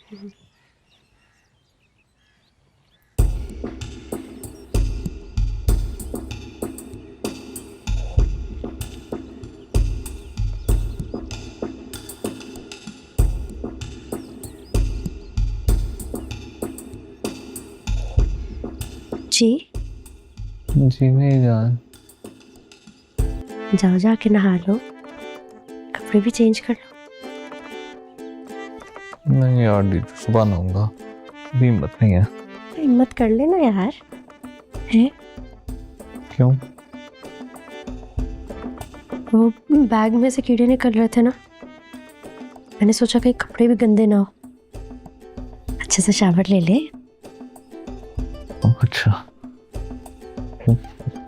जी जी नहीं जान। जाओ जाके नहा लो, कपड़े भी चेंज कर लो। नहीं यार दीदी, सुबह नहाऊंगा, अभी हिम्मत नहीं है। हिम्मत कर लेना यार। है क्यों? वो बैग में से कीड़े निकल रहे थे ना, मैंने सोचा कहीं कपड़े भी गंदे ना हो, अच्छे से शावर ले ले। अच्छा,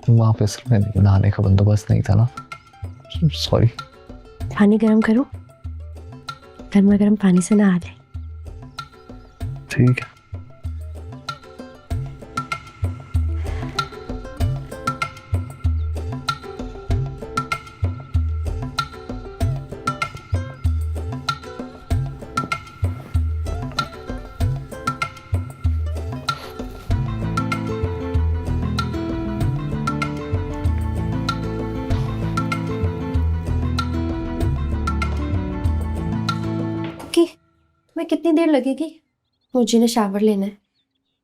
वहाँ पे सिर्फ नहाने का बंदोबस्त नहीं था ना, सॉरी। पानी गर्म करूं? गर्मा गर्म पानी से नहा ले। ठीक है। मैं कितनी देर लगेगी? मुझे ने शावर लेना है।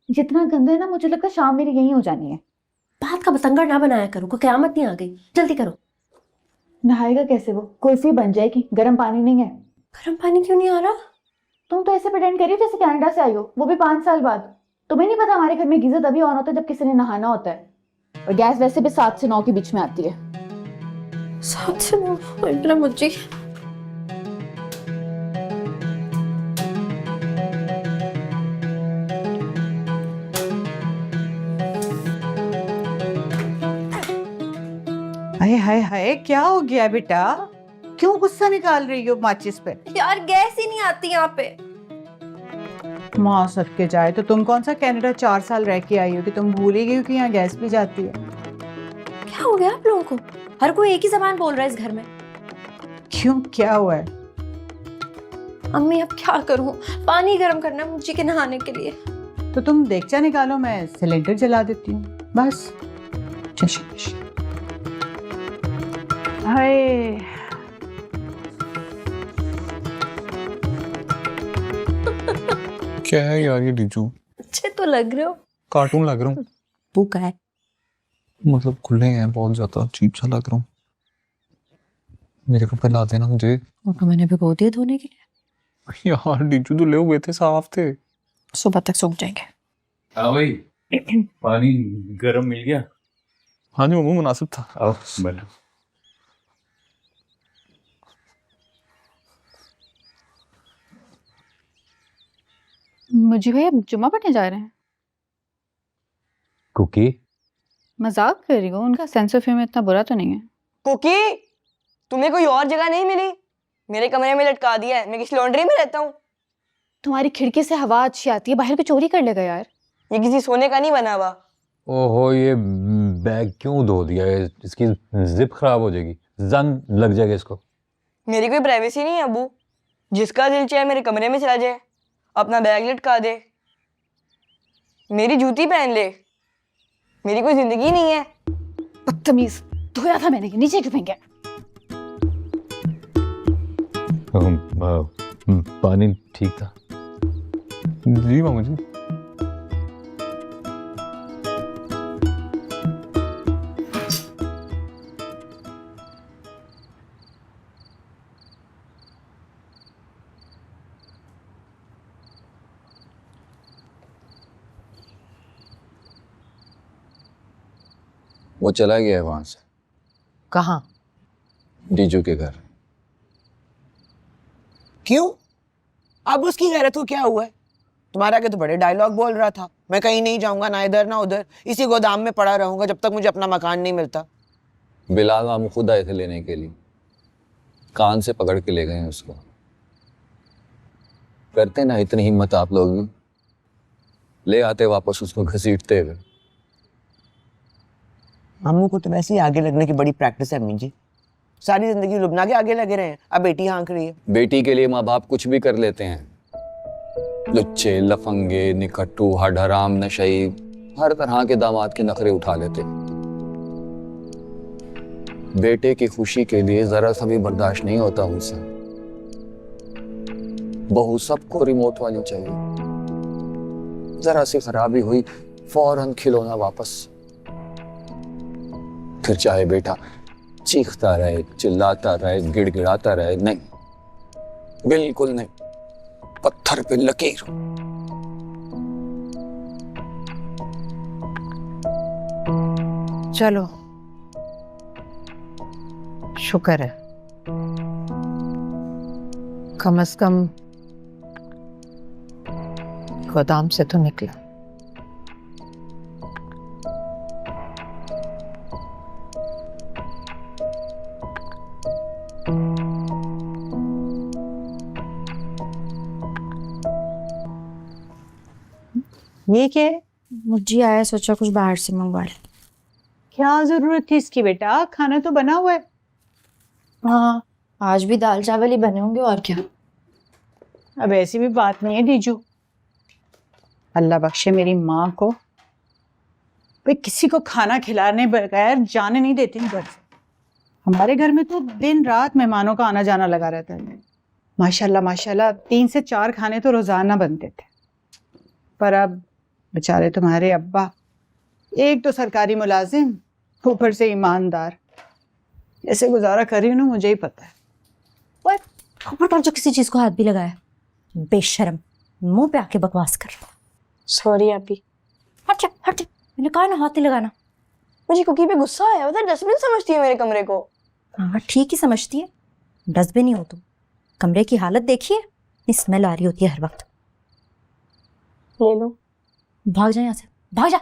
जितना गंदा है ना, मुझे लगता है शाम मेरी यही हो जानी है। बात का बतंगड़ ना बनाया करो, कोई क़यामत नहीं आ गई, जल्दी करो। नहाएगा कैसे वो? कुल्फी बन जाएगी, गर्म पानी नहीं है। गर्म पानी क्यों नहीं आ रहा? तुम तो ऐसे प्रिटेंड करी हो जैसे कनाडा से आई हो, वो भी 5 साल बाद। तुम्हें नहीं पता हमारे घर में गीजर तभी ऑन होता है जब किसी ने नहाना होता है, और गैस वैसे भी 7 से 9 के बीच में आती है। 7 से 9 मुझे हाय हाय हाय, क्या हो गया बेटा? क्यों गुस्सा निकाल रही हो माचिस पे? यार गैस ही नहीं आती यहाँ पे। माँ सदके जाए, तो तुम कौन सा कनाडा 4 साल रह के आई हो कि तुम भूल ही गई हो कि यहाँ गैस भी जाती है? क्या हो गया आप लोगों को? हर कोई एक ही जबान बोल रहा है इस घर में। क्यों, क्या हुआ है? अम्मी अब क्या करूं, पानी गर्म करना है मुझे के नहाने के लिए। तो तुम देगचा निकालो, मैं सिलेंडर जला देती हूँ, बस। चश हाय, क्या है यार ये डीजू? अच्छे तो लग रहे हो। कार्टून लग रहा हूँ? भूखा है? मतलब खुले हैं, बहुत ज्यादा अजीब सा लग रहा हूँ। मेरे कपड़े ला देना मुझे। तो मैंने भिगो दिए धोने के लिए। यार डीजू धुले हुए थे, साफ थे। सुबह तक सूख जाएंगे। हाँ भाई, पानी गरम मिल गया? हाँ जी, वो मुनासिब था। आओ बैठो। मुझे भैया जुम्मा पढ़ने जा रहे हैं? कुकी, मजाक कर रही हूँ, उनका सेंस ऑफ ह्यूमर इतना बुरा तो नहीं है। कुकी, तुम्हें कोई और जगह नहीं मिली? मेरे कमरे में लटका दिया है, मैं किसी लॉन्ड्री में रहता हूँ। तुम्हारी खिड़की से हवा अच्छी आती है, बाहर को चोरी कर लेगा यार। ये किसी सोने का नहीं बना हुआ। ओहो, ये बैग क्यों धो दिया है? इसकी जिप खराब हो जाएगी, जंग लग जाएगा इसको। मेरी कोई प्राइवेसी नहीं है अबू, जिसका दिल चाहे मेरे कमरे में चला जाए, अपना बैग लटका दे, मेरी जूती पहन ले, मेरी कोई जिंदगी नहीं है। बदतमीज, धोया था मैंने, नीचे क्यों फेंका? पानी ठीक था जी मामा जी। वो चला गया है वहां से। कहाँ? डीजू के घर। क्यों? अब उसकी गैरत को क्या हुआ है? तुम्हारे आगे तो बड़े डायलॉग बोल रहा था, मैं कहीं नहीं जाऊंगा, ना इधर ना उधर, इसी गोदाम में पड़ा रहूंगा जब तक मुझे अपना मकान नहीं मिलता। बिलाल मामू खुद आए थे लेने के लिए, कान से पकड़ के ले गए हैं उसको। करते ना इतनी हिम्मत आप लोग भी, ले आते वापस उसको घसीटते हुए। अम्मू को तो वैसे ही आगे लगने की बड़ी प्रैक्टिस है अम्मी जी, सारी जिंदगी लुबना के आगे लगे रहे हैं, अब बेटी हाँक रही है। बेटी के लिए माँ बाप कुछ भी कर लेते हैं। लुच्चे, लफंगे, निकट्टू, हडहराम, नशई, हर तरह के दामाद के नखरे उठा लेते। बेटे की खुशी के लिए जरा सा भी बर्दाश्त नहीं होता उनसे। बहू सबको रिमोट वाली चाहिए, जरा सी खराबी हुई फौरन खिलौना वापस। फिर चाहे बेटा चीखता रहे, चिल्लाता रहे, गिड़गिड़ाता रहे, नहीं, बिल्कुल नहीं, पत्थर पे लकीर। चलो, शुक्र है कम से कम गोदाम से तो निकला। ये क्या है? मुझे आया, सोचा कुछ बाहर से मंगवा ले। क्या जरूरत थी इसकी बेटा, खाना तो बना हुआ है। हाँ, आज भी दाल चावल ही बने होंगे और क्या। अब ऐसी भी बात नहीं है दीजू, अल्लाह बख्शे मेरी माँ को, भाई किसी को खाना खिलाने बगैर जाने नहीं देती घर से। हमारे घर में तो दिन रात मेहमानों का आना जाना लगा रहता है। माशाल्लाह माशाल्लाह 3 से 4 खाने तो रोजाना बनते थे। पर अब बेचारे तुम्हारे अब्बा, एक तो सरकारी मुलाजिम, ऊपर से ईमानदार, ऐसे गुजारा कर रही हूँ ना, मुझे ही पता है। ओए, खबरदार जो किसी चीज को हाथ भी लगाया, बेशरम, मुंह पे आके बकवास कर रहा। सॉरी आपी। हट जा, हट जा, मैंने कहा ना हाथ नहीं लगाना। मुझे कुकी पे गुस्सा आया, बता डस्टबिन समझती है मेरे कमरे को। हाँ ठीक ही समझती है, डस्टबिन ही हो तुम। कमरे की हालत देखिए, इतनी स्मेल आ रही होती है हर वक्त। ले लो। भाग जा यहाँ से, भाग जा।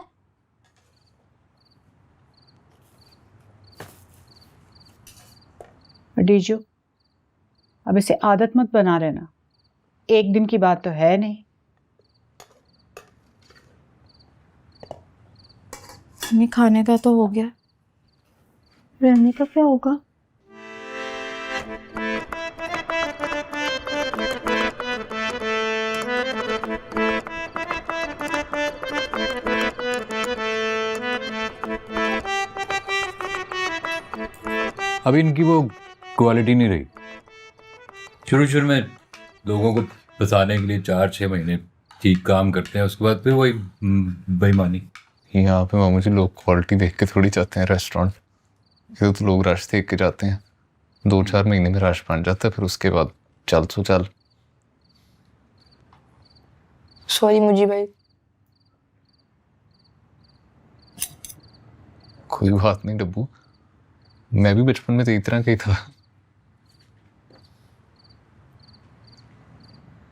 डीजू, अब इसे आदत मत बना लेना, एक दिन की बात तो है नहीं। मम्मी खाने का तो हो गया, रहने का क्या होगा? अभी इनकी वो क्वालिटी नहीं रही। शुरू में लोगों को फंसाने के लिए 4-6 महीने ठीक काम करते हैं, उसके बाद फिर वही बेईमानी। यहाँ पे मामू जी लोग क्वालिटी देख के थोड़ी जाते हैं रेस्टोरेंट, ये तो लोग रश देख के जाते हैं। 2-4 महीने में रश बन जाता है, फिर उसके बाद चल तो चल। सॉरी मुझे भाई। कोई बात नहीं डब्बू, मैं भी बचपन में तो इस तरह का ही था।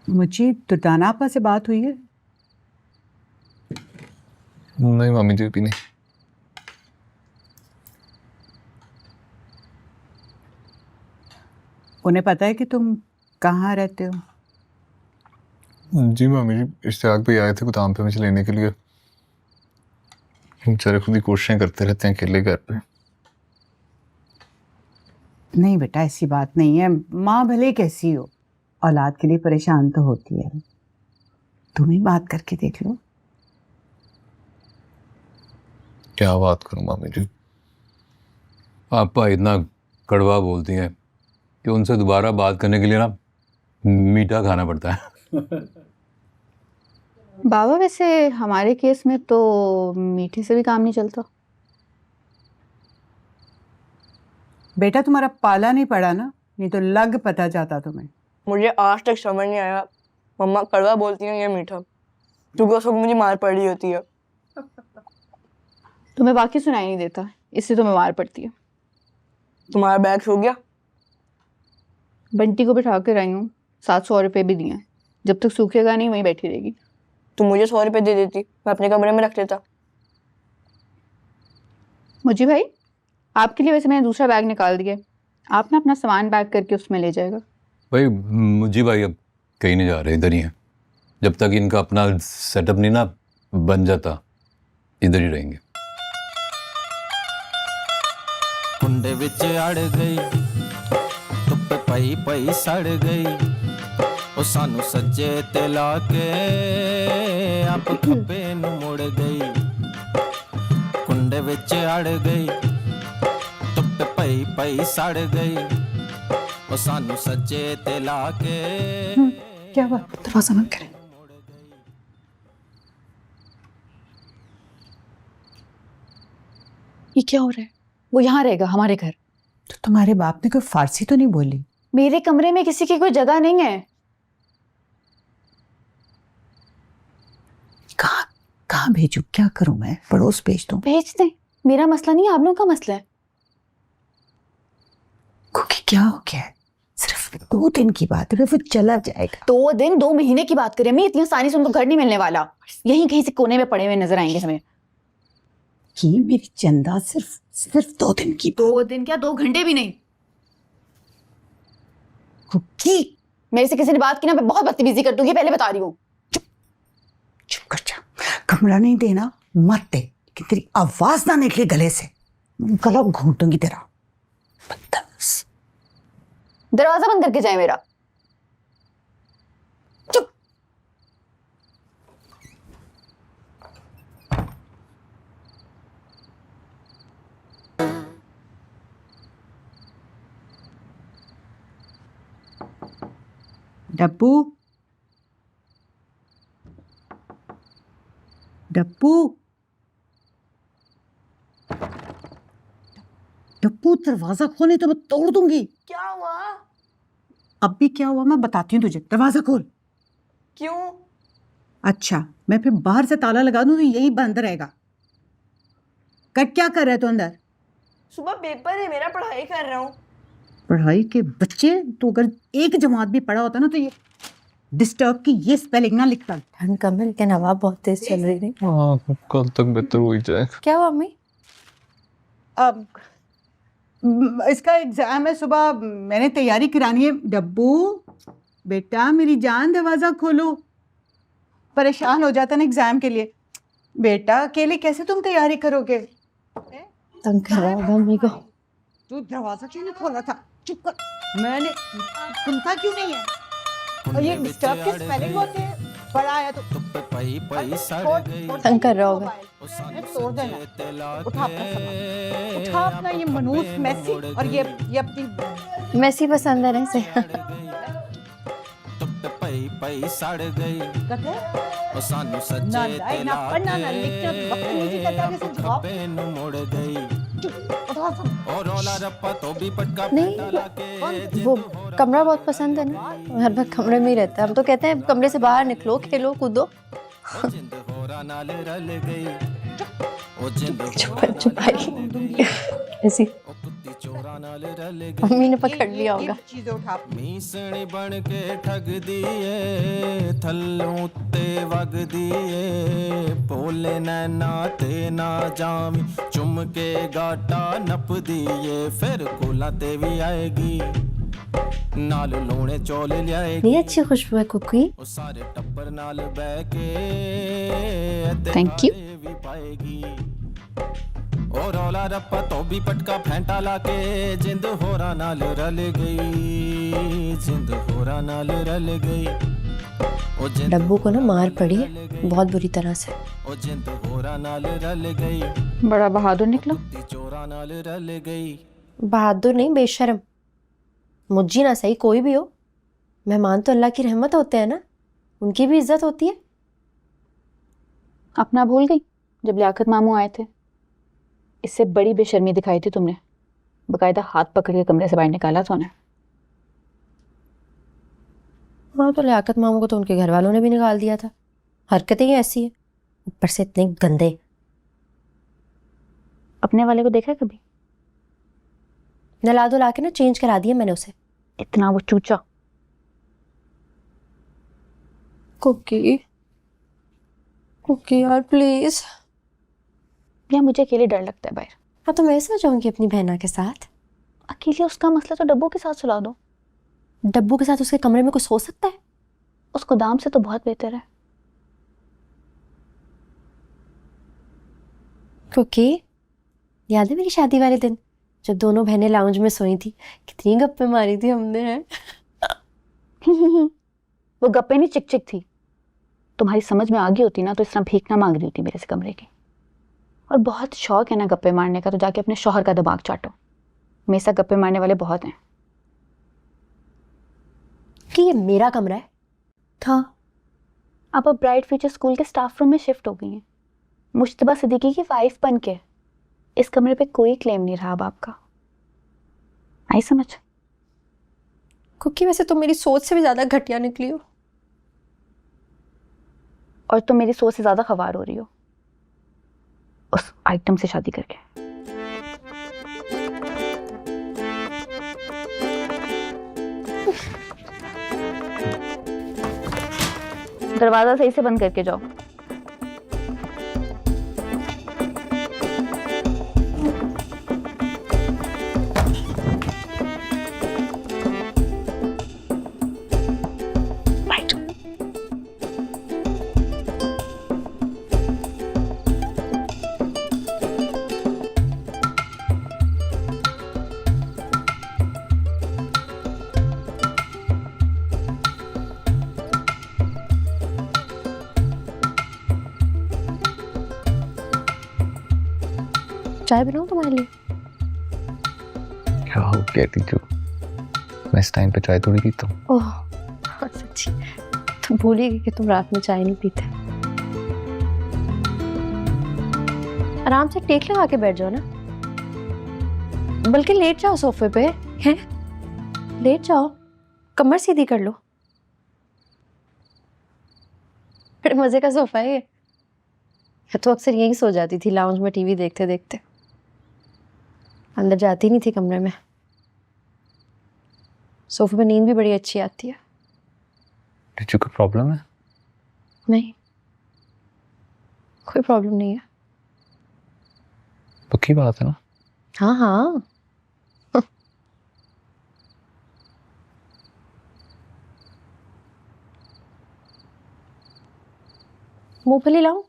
मुझे दुर्दाना आपा से बात हुई है? नहीं मम्मी जी भी नहीं। उन्हें पता है कि तुम कहाँ रहते हो? जी मम्मी जी, इश्तियाक भी आए थे गोदाम पे मुझे लेने के लिए। बेचारे खुद ही कोशिशें करते रहते हैं अकेले घर पे। नहीं बेटा, ऐसी बात नहीं है, माँ भले कैसी हो, औलाद के लिए परेशान तो होती है। तुम ही बात करके देख लो। क्या बात करूं मम्मी जी? आपा इतना कड़वा बोलती हैं कि उनसे दोबारा बात करने के लिए ना मीठा खाना पड़ता है। बाबा वैसे हमारे केस में तो मीठे से भी काम नहीं चलता। बेटा तुम्हारा पाला नहीं पड़ा ना, नहीं तो लग पता जाता तुम्हें। मुझे आज तक समझ नहीं आया मम्मा कड़वा बोलती हैं या मीठा, क्योंकि उस वक्त मुझे मार पड़ रही होती है। तुम्हें बाकी सुनाई नहीं देता, इससे तुम्हें मार पड़ती है। तुम्हारा बैग सो गया? बंटी को बिठा कर आई हूँ, 700 रुपये भी दिए हैं। जब तक सूखेगा नहीं वहीं बैठी रहेगी। तुम मुझे 100 रुपये दे देती, मैं अपने कमरे में रख लेता। मुझे भाई, आपके लिए वैसे मैंने दूसरा बैग निकाल दिया, आप ना अपना सामान पैक करके उसमें ले जाएगा। भाई मुझे भाई अब कहीं नहीं जा रहे, इधर ही हैं। जब तक इनका अपना सेटअप नहीं ना बन जाता, इधर ही रहेंगे। कुंडे विच अड़ गई, धुप्प पई पई सड़ गई, ਉਹ ਸਾਨੂੰ ਸੱਜੇ ਤੇ ਲਾ ਕੇ ਆਪ ਖੱਬੇ ਨੂੰ ਮੁੜ ਗਈ ਕੁੰਡੇ ਵਿੱਚ ਅੜ ਗਈ ਧੁੱਪ ਪਈ ਪਈ ਸੜ ਗਈ ਉਹ ਸਾਨੂੰ ਸੱਜੇ ਤੇ ਲਾ ਕੇ क्या हुआ? दरवाजा बंद करें। ये क्या हो रहा है? वो यहाँ रहेगा हमारे घर। तो तुम्हारे बाप ने कोई फारसी तो नहीं बोली? मेरे कमरे में किसी की कोई जगह नहीं है। कहाँ कहाँ भेजूं? क्या करूं मैं? पड़ोस भेज दूं? भेज दें, मेरा मसला नहीं है, आप लोगों का मसला है। क्योंकि क्या हो गया है? सिर्फ 2 दिन की बात है, फिर चला जाएगा। 2 दिन 2 महीने की बात करें, मैं इतनी आसानी से उनको घर नहीं मिलने वाला। यहीं कहीं से कोने में पड़े हुए नजर आएंगे हमें। कि मेरी चंदा सिर्फ 2 दिन की 2 दिन क्या, 2 घंटे भी नहीं। कुकी मेरे से किसी ने बात की ना, मैं बहुत बदतमीजी कर दूंगी, पहले बता रही हूँ। चुप कर जा। कमरा नहीं देना मत दे, कि तेरी आवाज ना निकले गले से, गला घूंटूंगी तेरा। बदतमीज। दरवाजा बंद करके जाए मेरा। चुप। डब्बू डब्बू डब्बू, दरवाजा खोले तो मैं तोड़ दूंगी। क्या हुआ? अब भी क्या हुआ मैं बताती हूँ तुझे। दरवाजा खोल। क्यों? अच्छा, मैं फिर बाहर से ताला लगा दूं तो यही बंद रहेगा। क्या कर रहा है तू अंदर? सुबह पेपर है मेरा, पढ़ाई कर रहा हूँ। पढ़ाई के बच्चे, तो अगर एक जमात भी पढ़ा होता ना तो ये डिस्टर्ब की ये स्पेलिंग ना लिखता। ठंड कम है लेकिन हवा बहुत तेज चल रही है। हाँ, कल तक बेहतर हो ही जाएगा। क्या हुआ अम्मी? अब इसका एग्जाम है सुबह, मैंने तैयारी करानी है। डब्बू बेटा मेरी जान, दरवाजा खोलो। परेशान हो जाता ना एग्जाम के लिए। बेटा अकेले कैसे तुम तैयारी करोगे? तंग कर रहा होगा अम्मी को। तू दरवाजा क्यों नहीं खोला था? चुप कर। मैंने सुनता क्यों नहीं है? और ये डिस्टर्ब के स्पेलिंग होते हैं। बड़ा आया तो ਧੁੱਪ ਪਈ ਪਈ ਸੜ ਗਈ तंग कर रहा होगा। ਉਹ ਸਾਨੂੰ तोड़ देना। ਸੱਜੇ ਤੇ ਲਾ उठा अपना के सामान। उठा अपना ये मनूस मैसी और ये अपनी मैसी पसंद है ना इसे। ਧੁੱਪ ਪਈ ਪਈ ਸੜ ਗਈ कहते ਉਹ ਸਾਨੂੰ ना ਸੱਜੇ लाए ਤੇ ना ਲਾ पढ़ना ना लिखना, बदतमीजी करता है जैसे जवाब। ਖੱਬੇ ਨੂੰ ਮੁੜ ਗਈ उठा सब। और रौला रप्पा तो भी पटका नहीं, फेंटा लाके वो कमरा बहुत पसंद है ना, हर वक्त कमरे में ही रहता है। हम तो कहते हैं कमरे से बाहर निकलो, खेलो कूदो। ओ जिंद होरा नाल रल गई ओ जिंद चुप आई ऐसी ओ कुत्ती चोरा नाल रल गई मम्मी ने पकड़ लिया होगा। चीजें उठा। मीसणी बन के ठगदी ਏ ਥੱਲੋਂ ਉੱਤੇ ਵਗਦੀ ਏ ਭੋਲੇ ਨੈਣਾ ਤੇ ਨਾ ਜਾਵੀਂ ਚੁੰਮ ਕੇ ਗਾਟਾ ਨੱਪਦੀ ਏ ਫਿਰ ਕੋਲਾਂ ਤੇ ਵੀ ਆਏਗੀ ਨਾਲ ਲੋਣੇ ਚੌਲ ਲਿਆਏਗੀ नहीं अच्छी खुशबू है कुकी। ਉਹ ਸਾਰੇ ਟੱਬਰ ਨਾਲ ਬਹਿ ਕੇ ਅੱਧੇ Thank you. ਖਾਏ ਵੀ ਪਾਏਗੀ ਉਹ ਰੌਲਾ ਰੱਪਾ ਤੋਂ ਵੀ ਪਟਕਾ ਫੈਂਟਾ ਲਾ ਕੇ ਜਿੰਦ ਹੋਰਾਂ ਨਾਲ ਰਲ ਗਈ ਜਿੰਦ ਹੋਰਾਂ ਨਾਲ ਰਲ ਗਈ ਉਹ ਜਿੰਦ डब्बू को ना मार पड़ी है बहुत बुरी तरह से। ਉਹ ਜਿੰਦ ਹੋਰਾਂ ਨਾਲ ਰਲ ਗਈ बड़ा बहादुर निकलो। ती चोਰਾਂ ਨਾਲ ਰਲ ਗਈ बहादुर नहीं, बेशर्म। मुझी ना सही, कोई भी हो, मेहमान तो अल्लाह की रहमत होते हैं ना, उनकी भी इज्जत होती है। अपना भूल गई जब लियाकत मामू आए थे? इससे बड़ी बेशर्मी दिखाई थी तुमने। बकायदा हाथ पकड़ के कमरे से बाहर निकाला था उन्हें। हाँ तो लियाकत मामू को तो उनके घर वालों ने भी निकाल दिया था। हरकतें ही ऐसी है, ऊपर से इतने गंदे। अपने वाले को देखा है कभी? नला धो ला के ना चेंज करा दिया मैंने उसे। इतना वो चूचा। कुकी कुकी यार प्लीज। या मुझे अकेले डर लगता है बाहर। हाँ तो मैं सो जाऊंगी अपनी बहना के साथ। अकेले उसका मसला तो डब्बू के साथ सुला दो। डब्बू के साथ उसके कमरे में कुछ सो सकता है? उस गोदाम से तो बहुत बेहतर है। कुकी याद है मेरी शादी वाले दिन जब दोनों बहनें लाउंज में सोई थी, कितनी गप्पे मारी थी हमने हैं। वो गप्पे नहीं, चिक चिक थी। तुम्हारी समझ में आ गई होती ना तो इस तरह भीख ना मांग रही होती मेरे से कमरे की। और बहुत शौक है ना गप्पे मारने का, तो जाके अपने शौहर का दिमाग चाटो। मेरे साथ गप्पे मारने वाले बहुत हैं। कि ये मेरा कमरा है? था। आप अब ब्राइट फ्यूचर स्कूल के स्टाफ रूम में शिफ्ट हो गई हैं, मुश्तबा सिद्दीकी की वाइफ बन के। इस कमरे पे कोई क्लेम नहीं रहा अब आपका। आई समझ? कुकी वैसे तुम मेरी सोच से भी ज्यादा घटिया निकली हो। और तुम मेरी सोच से ज्यादा खवार हो रही हो उस आइटम से शादी करके। दरवाजा सही से बंद करके जाओ। चाय बनाऊं तुम्हारे लिए? क्या हो गया टीचू, मैं इस टाइम पे चाय थोड़ी पीता हूँ। ओह सच्ची, तुम भूल ही गई कि तुम रात में चाय नहीं पीते। आराम से टेक लगा के बैठ जाओ ना, बल्कि लेट जाओ सोफे पे। हैं, लेट जाओ, कमर सीधी कर लो। बड़े मजे का सोफा है ये। मैं तो अक्सर यहीं सो जाती थी लाउंज में टीवी देखते देखते, अंदर जाती नहीं थी कमरे में। सोफे पे नींद भी बड़ी अच्छी आती है। टीचू कोई प्रॉब्लम है? नहीं, कोई प्रॉब्लम नहीं है। पक्की बात है ना? हाँ हाँ। मूंगफली लाऊं?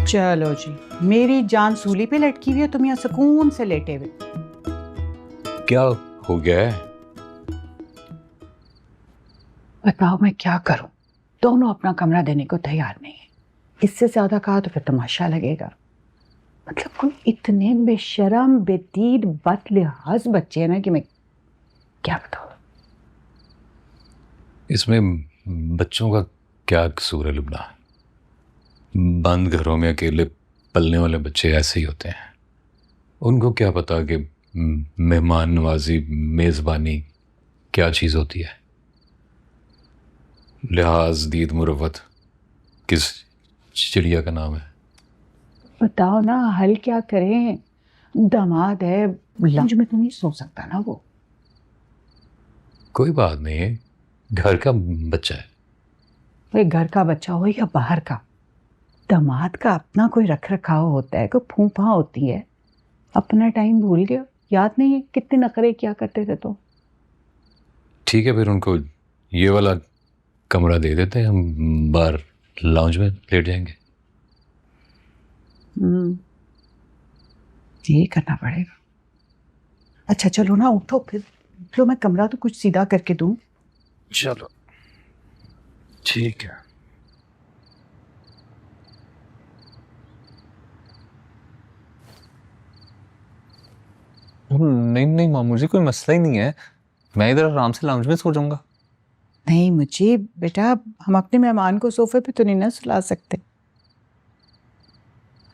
चलो जी, मेरी जान सूली पे लटकी हुई है, तुम यहाँ सुकून से लेटे हुए। क्या हो गया है? बताओ मैं क्या करूं? दोनों अपना कमरा देने को तैयार नहीं है। इससे ज्यादा कहा तो फिर तमाशा लगेगा। मतलब कोई इतने बेशरम, बेदीन, बदलिहाज बच्चे हैं ना कि मैं क्या बताऊं। इसमें बच्चों का क्या कसूर है लुबना? बंद घरों में अकेले पलने वाले बच्चे ऐसे ही होते हैं। उनको क्या पता कि मेहमान नवाजी, मेज़बानी क्या चीज़ होती है। लिहाज, दीद, मुरवत किस चिड़िया का नाम है? बताओ ना, हल क्या करें? दामाद है, लंच में तो नहीं सो सकता ना वो। कोई बात नहीं है, घर का बच्चा है। भाई घर का बच्चा हो या बाहर का, दामाद का अपना कोई रख रखाव होता है, कोई फूफा होती है। अपना टाइम भूल गया, याद नहीं है कितने नखरे क्या करते थे। तो ठीक है, फिर उनको ये वाला कमरा दे देते हैं, हम बाहर लाउंज में लेट जाएंगे। ये करना पड़ेगा। अच्छा चलो ना, उठो फिर। लो मैं कमरा तो कुछ सीधा करके दूं। चलो ठीक है। नहीं नहीं मामू जी, कोई मसला ही नहीं है। मैं इधर आराम से लाउंज में सो जाऊंगा। नहीं मुझे बेटा, हम अपने मेहमान को सोफे पे तो नहीं ना सुला सकते।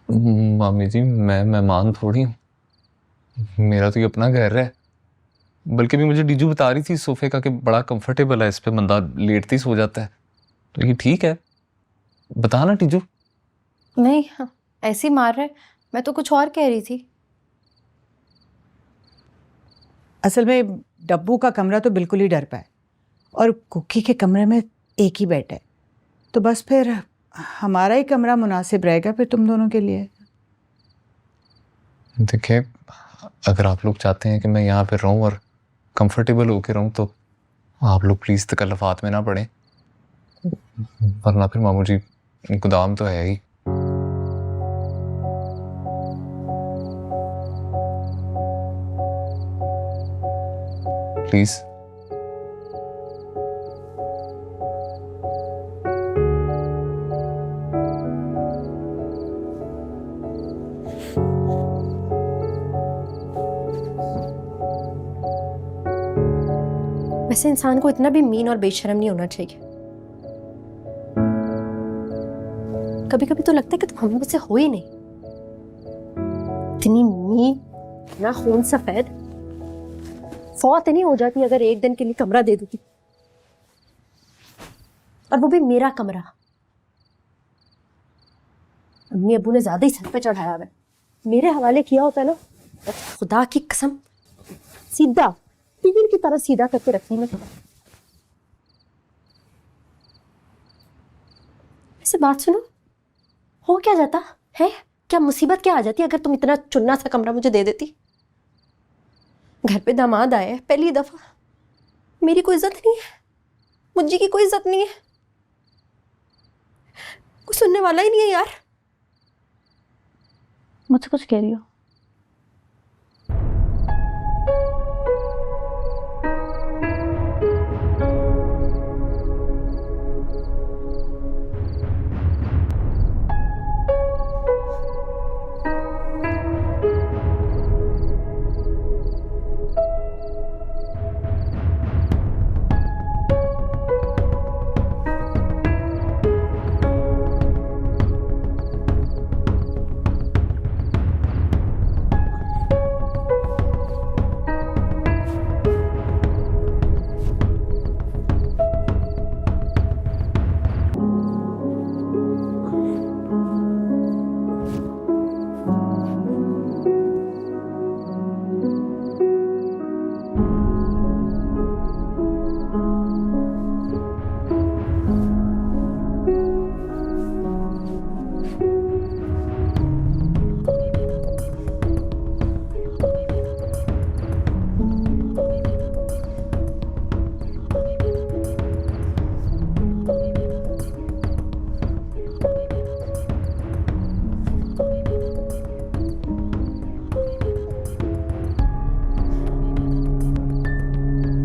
मामी जी, मैं मेहमान थोड़ी हूँ, मेरा तो ये अपना घर है। बल्कि भी मुझे डीजू बता रही थी सोफे का कि बड़ा कंफर्टेबल है, इस पे बंदा लेटते ही सो जाता है, तो ये ठीक है। बता ना टीजू। नहीं, ऐसे ही मार रहे, मैं तो कुछ और कह रही थी। असल में डब्बू का कमरा तो बिल्कुल ही डर पाए, और कुकी के कमरे में एक ही बेड है, तो बस फिर हमारा ही कमरा मुनासिब रहेगा फिर तुम दोनों के लिए। देखिए, अगर आप लोग चाहते हैं कि मैं यहाँ पे रहूँ और कंफर्टेबल होके रहूँ, तो आप लोग प्लीज़ तकल्लुफ़ात में ना पड़ें, वरना फिर मामू जी गोदाम तो है ही। प्लीज। वैसे इंसान को इतना भी मीन और बेशर्म नहीं होना चाहिए। कभी कभी तो लगता है कि तुम हम में से हो ही नहीं। इतनी मीन, ना खून सफेद, फौत नहीं हो जाती अगर एक दिन के लिए कमरा दे देती, और वो भी मेरा कमरा। अम्मी अबू ने ज्यादा ही सर पे चढ़ाया है। मेरे हवाले किया होता ना, तो खुदा की कसम सीधा तीर की तरह सीधा करके रखती मैं। ऐसे बात सुनो, हो क्या जाता है? क्या मुसीबत क्या आ जाती अगर तुम इतना चुन्ना सा कमरा मुझे दे देती? घर पे दामाद आए पहली दफा, मेरी कोई इज्जत नहीं है, मुझे की कोई इज्जत नहीं है, कोई सुनने वाला ही नहीं है यार। मुझसे कुछ कह रही हो?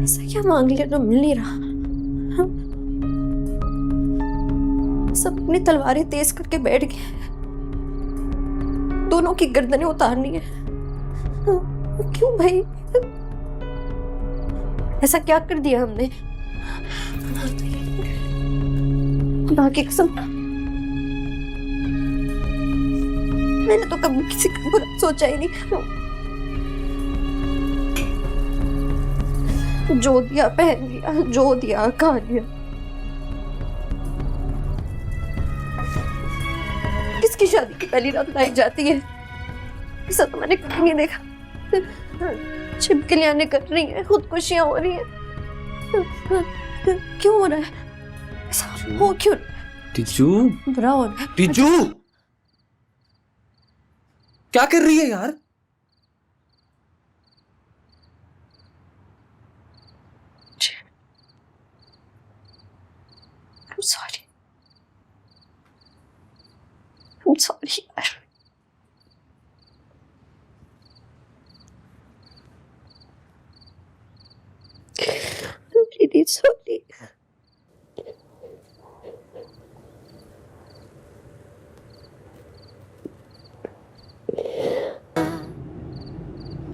ऐसा क्या मांग लिया तो मिल नहीं रहा? हाँ? सब अपनी तलवारें तेज करके बैठ गए, दोनों की गर्दनें उतारनी है। हाँ? क्यों भाई, ऐसा क्या कर दिया हमने? खुदा की कसम, मैंने तो कभी किसी का बुरा सोचा ही नहीं। जो दिया पहन लिया, जो दिया खा लिया। किसकी शादी की पहली रात लाई जाती है? ऐसा तो मैंने कभी नहीं देखा। छिपकलियां निकल रही हैं, खुदकुशियां हो रही हैं। क्यों हो रहा है ऐसा? हो क्यों? टीचू, बुरा हो रहा है। टीचू क्या कर रही है यार? I'm sorry. I'm sorry यार। I'm really sorry.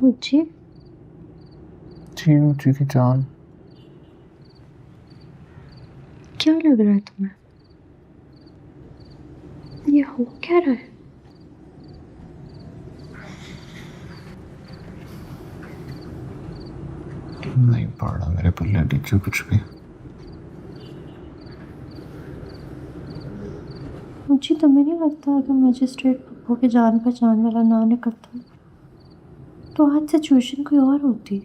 मुझे टीचू की जान, क्या लग रहा है तुम्हें? ये हो क्या रहा है? नहीं पड़ा मेरे पल्ले टीचू कुछ भी। मुझे तो नहीं लगता अगर मजिस्ट्रेट पप्पू के जान पहचान वाला ना निकलता तो आज सिचुएशन कोई और होती।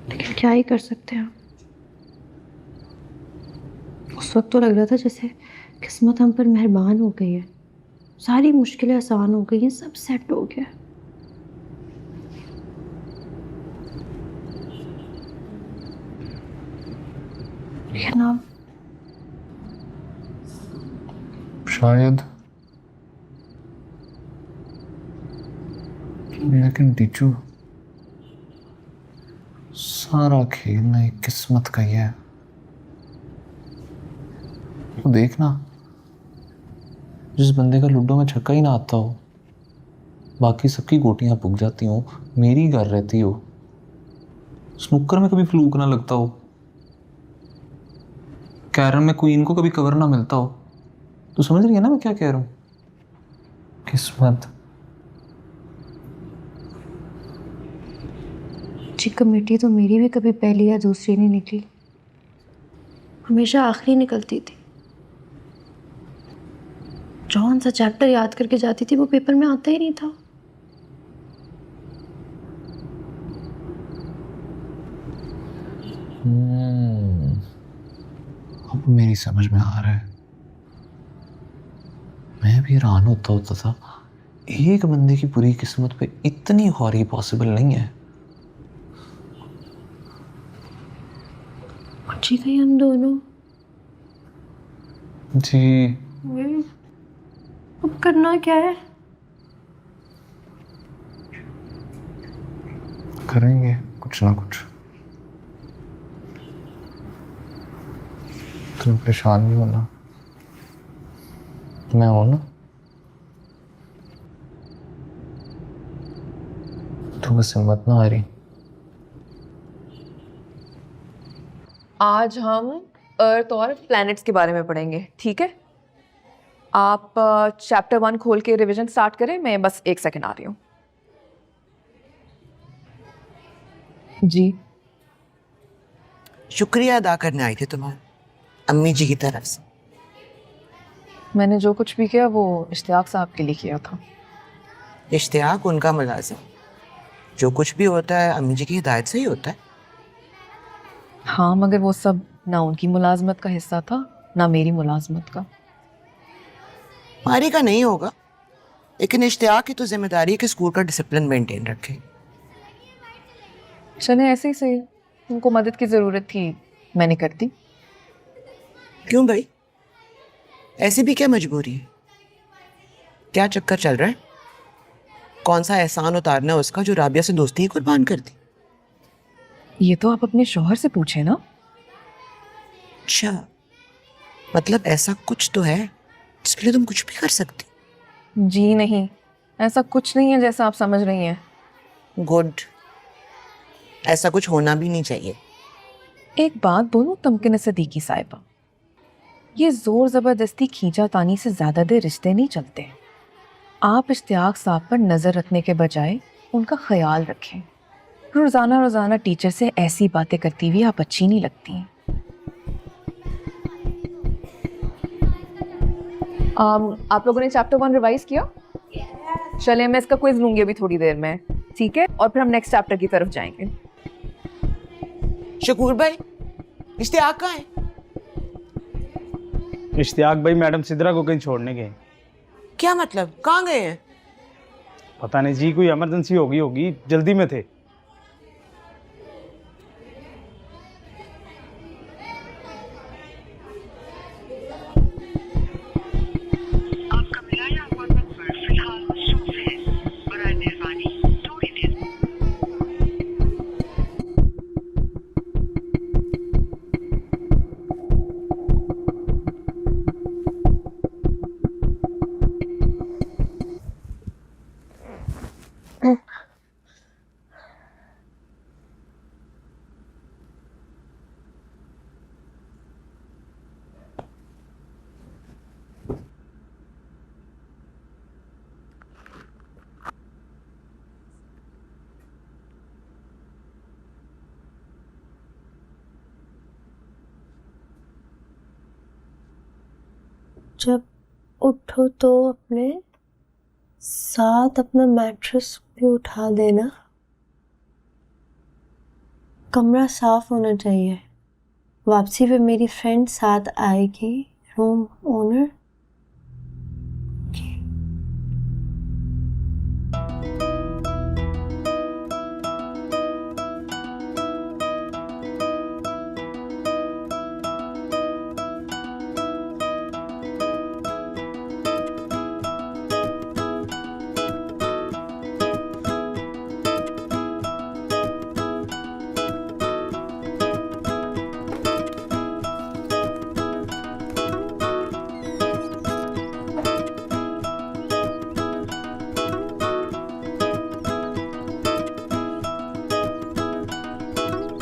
लेकिन क्या ही कर सकते हैं। उस वक्त तो लग रहा था जैसे किस्मत हम पर मेहरबान हो गई है, सारी मुश्किलें आसान हो गई हैं, सब सेट हो गया। लेकिन अब शायद लेकिन डीजू, सारा खेल ना एक किस्मत का ही है। तो देखना, जिस बंदे का लूडो में छक्का ही ना आता हो, बाकी सबकी गोटियां पुग जाती हो, मेरी घर रहती हो। स्नूकर में कभी फ्लूक ना लगता हो, कैरम में क्वीन को कभी कवर ना मिलता हो। तो समझ रही है ना मैं क्या कह रहा हूँ? किस्मत। जी कमेटी तो मेरी भी कभी पहली या दूसरी नहीं निकली, हमेशा आखिरी निकलती थी। जौन सा चैप्टर याद करके जाती थी वो पेपर में आता ही नहीं था। अब मेरी समझ में आ रहा है। मैं भी हैरान होता था, एक बंदे की बुरी किस्मत पे इतनी ख्वारी पॉसिबल नहीं है। जी गई हम दोनों। जी अब करना क्या है? करेंगे कुछ ना कुछ। तुम परेशान भी हो ना, मैं हूं ना। तुम बस हिम्मत ना हारी। आज हम अर्थ और प्लैनेट्स के बारे में पढ़ेंगे, ठीक है? आप चैप्टर 1 खोल के रिवीजन स्टार्ट करें, मैं बस 1 सेकंड आ रही हूँ। जी शुक्रिया अदा करने आई थी तुम्हारे अम्मी जी की तरफ से। मैंने जो कुछ भी किया वो इश्तियाक साहब के लिए किया था। इश्तियाक उनका मुलाजिम, जो कुछ भी होता है अम्मी जी की हिदायत से ही होता है। हाँ, मगर वो सब ना उनकी मुलाजमत का हिस्सा था ना मेरी मुलाजमत का। मारी का नहीं होगा, लेकिन इश्तियाक की तो जिम्मेदारी है कि स्कूल का डिसिप्लिन मेंटेन रखे। चले ऐसे ही सही, उनको मदद की ज़रूरत थी, मैंने कर दी। क्यों भाई, ऐसी भी क्या मजबूरी है? क्या चक्कर चल रहा है? कौन सा एहसान उतारना है उसका जो राबिया से दोस्ती ही कुर्बान कर दी? ये तो आप अपने शौहर से पूछे ना। अच्छा, मतलब ऐसा कुछ तो है जिसके लिए तुम कुछ भी कर सकती। जी नहीं, ऐसा कुछ नहीं है जैसा आप समझ रही हैं। गुड, ऐसा कुछ होना भी नहीं चाहिए। एक बात बोलूं तमकिन सदीकी साहिबा, ये जोर ज़बरदस्ती खींचा तानी से ज़्यादा देर रिश्ते नहीं चलते। आप इश्तियाक साहब पर नज़र रखने के बजाय उनका ख्याल रखें। रोज़ाना रोज़ाना टीचर से ऐसी बातें करती हुई आप अच्छी नहीं लगती हैं। आप लोगों ने चैप्टर 1 रिवाइज किया? चलिए मैं इसका क्विज लूंगी अभी थोड़ी देर में, ठीक है? और फिर हम नेक्स्ट चैप्टर की तरफ जाएंगे। शकूर भाई, इश्तियाक कहाँ है? इश्तियाक भाई मैडम सिद्रा को कहीं छोड़ने गए। क्या मतलब, कहाँ गए हैं? पता नहीं जी, कोई इमरजेंसी होगी, जल्दी में थे। जब उठो तो अपने साथ अपना मैट्रेस भी उठा देना। कमरा साफ होना चाहिए। वापसी पे मेरी फ्रेंड साथ आएगी, रूम ओनर।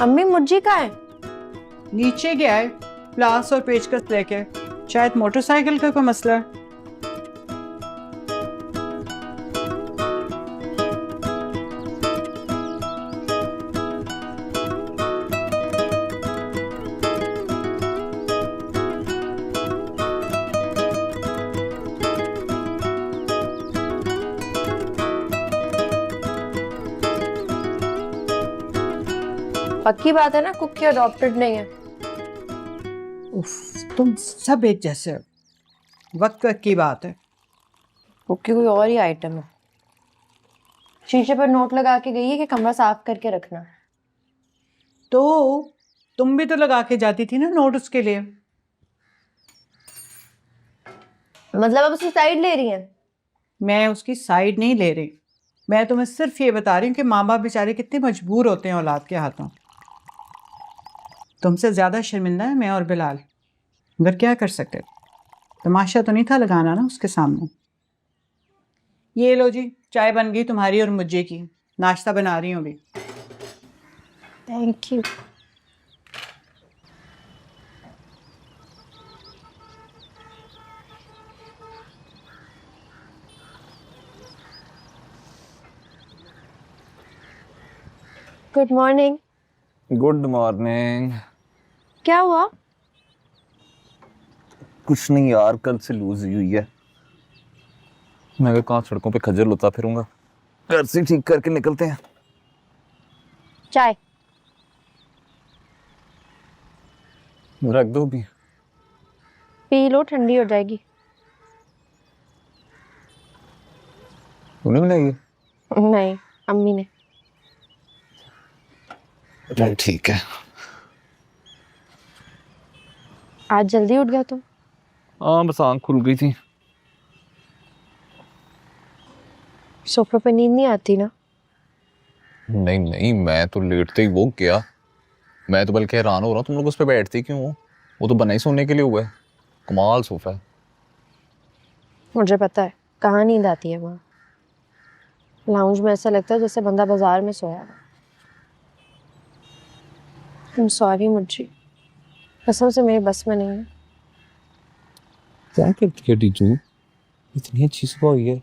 अम्मी मुझे कहाँ है? नीचे गया है प्लास और पेचकस लेके, शायद मोटरसाइकिल का कोई मसला है। पक्की बात है ना कुकी अडॉप्टेड नहीं है? उफ, तुम सब एक जैसे हो। वक्त वक्त की बात है। कुकी कोई और ही आइटम है। शीशे पर नोट लगा के गई है कि कमरा साफ करके रखना। तो तुम भी तो लगा के जाती थी ना नोट उसके लिए। मतलब अब उसकी साइड ले रही है? मैं उसकी साइड नहीं ले रही, मैं तुम्हें सिर्फ ये बता रही हूँ कि माँ बाप बेचारे कितने मजबूर होते हैं औलाद के हाथों। तुमसे ज़्यादा शर्मिंदा है मैं और बिलाल, मगर क्या कर सकते, तमाशा तो नहीं था लगाना ना उसके सामने। ये लो जी, चाय बन गई तुम्हारी और मुझे की, नाश्ता बना रही हूँ अभी। Thank you. Good morning. Good morning. क्या हुआ? कुछ नहीं यार, कल से लूज हुई है। मैं कहाँ सड़कों पे खज्जल होता फिरूंगा, घर से ठीक करके निकलते हैं। चाय रख दो भी। पी लो, ठंडी हो जाएगी। तूने बनाई है? नहीं, अम्मी ने। चल ठीक है। आज जल्दी उठ गया तुम? हाँ बस आँख खुल गई थी। सोफे पे नींद नहीं आती ना? नहीं नहीं, मैं तो लेटते ही वो गया। मैं तो बल्कि हैरान हो रहा हूँ तुम लोग उस पर बैठते क्यों हो। वो तो बना ही सोने के लिए हुआ है। कमाल सोफा है। मुझे पता है कहाँ नींद आती है वहाँ। लाउंज में ऐसा लगता है जैसे बंदा बाजार में सोया है। I'm sorry मुझे, कसम से मेरे बस में नहीं है। क्या करती है टीचू, इतनी अच्छी सुबह हुई है।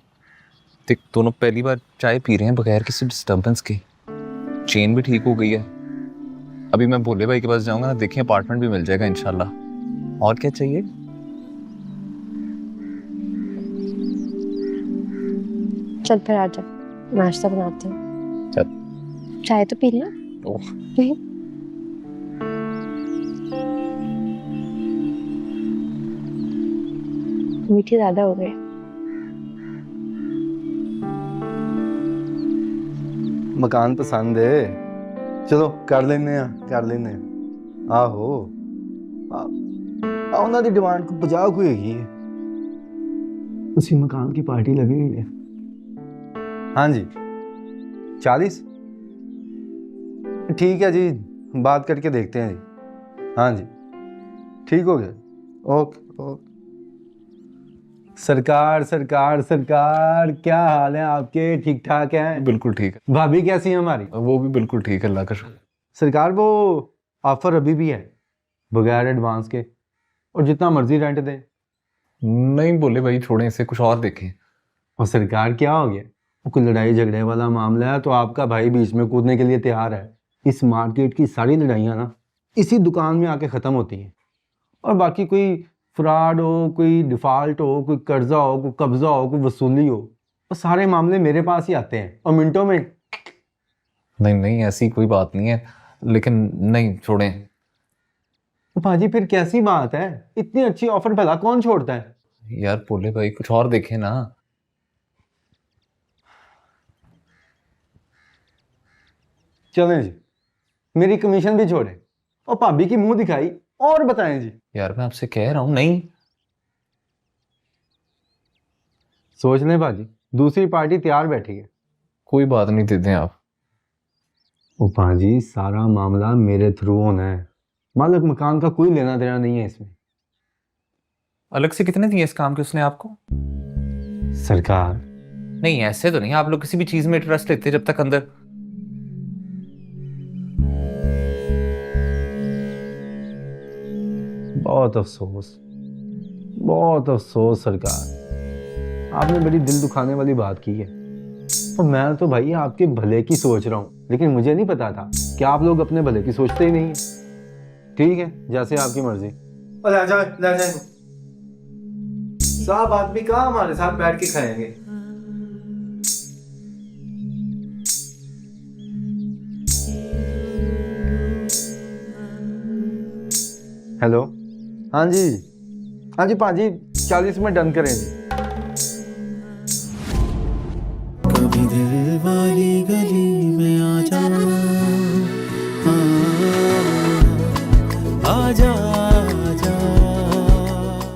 देख दोनों पहली बार चाय पी रहे हैं बगैर किसी डिस्टर्बेंस के। चेन भी ठीक हो गई है। अभी मैं भोले भाई के पास जाऊंगा ना, देखिए अपार्टमेंट भी मिल जाएगा इंशाल्लाह। और क्या चाहिए? चल फिर आ जा, नाश्ता बनाते हैं। चल। चाय तो पी लें। ओह मीठी ज्यादा हो गई। मकान पसंद है, चलो कर लेने कर लेने। आहो ਉਹਨਾਂ ਦੀ डिमांड को 50 कोई हैगी है। उसी मकान की पार्टी लगी हुई है। हाँ जी 40 ठीक है जी, बात करके देखते हैं जी। हाँ जी ठीक हो गया। Okay okay. सरकार सरकार सरकार, क्या हाल है आपके? ठीक ठाक हैं? बिल्कुल ठीक है। भाभी कैसी है हमारी? वो भी बिल्कुल ठीक है, अल्लाह का शुक्र। सरकार वो ऑफर अभी भी है, बगैर एडवांस के, और जितना मर्जी रेंट दे। नहीं बोले भाई, छोड़े इसे, कुछ और देखें। और सरकार क्या हो गया, कोई लड़ाई झगड़े वाला मामला है तो आपका भाई बीच में कूदने के लिए तैयार है। इस मार्केट की सारी लड़ाइयाँ ना इसी दुकान में आके ख़त्म होती हैं। और बाकी कोई फ्रॉड हो, कोई डिफ़ॉल्ट हो, कोई कर्जा हो, कोई कब्ज़ा हो, कोई वसूली हो, वो सारे मामले मेरे पास ही आते हैं और मिनटों में। नहीं नहीं ऐसी कोई बात नहीं है, लेकिन नहीं छोड़ें। भाजी फिर कैसी बात है, इतनी अच्छी ऑफर भला कौन छोड़ता है? यार बोले भाई कुछ और देखें ना। चलें जी, मेरी कमीशन भी छोड़े और भाभी की मुंह दिखाई और बताएं जी। यार मैं आपसे कह रहा हूँ नहीं। सोच लें भाजी, दूसरी पार्टी तैयार बैठी है। कोई बात नहीं, दे दें आप। ओ भाजी सारा मामला मेरे थ्रू होना है, मालिक मकान का कोई लेना देना नहीं है इसमें। अलग से कितने दिए इस काम के उसने आपको? सरकार नहीं ऐसे तो नहीं, आप लोग किसी भी चीज में इंटरेस्ट लेते जब तक अंदर। बहुत अफसोस सरकार, आपने बड़ी दिल दुखाने वाली बात की है। और मैं तो भाई आपके भले की सोच रहा हूँ, लेकिन मुझे नहीं पता था कि आप लोग अपने भले की सोचते ही नहीं है। ठीक है, जैसे आपकी मर्जी। साहब आदमी कहाँ हमारे साथ बैठ के खाएंगे। हेलो, हाँ जी भाजी 40 में डन करें जी।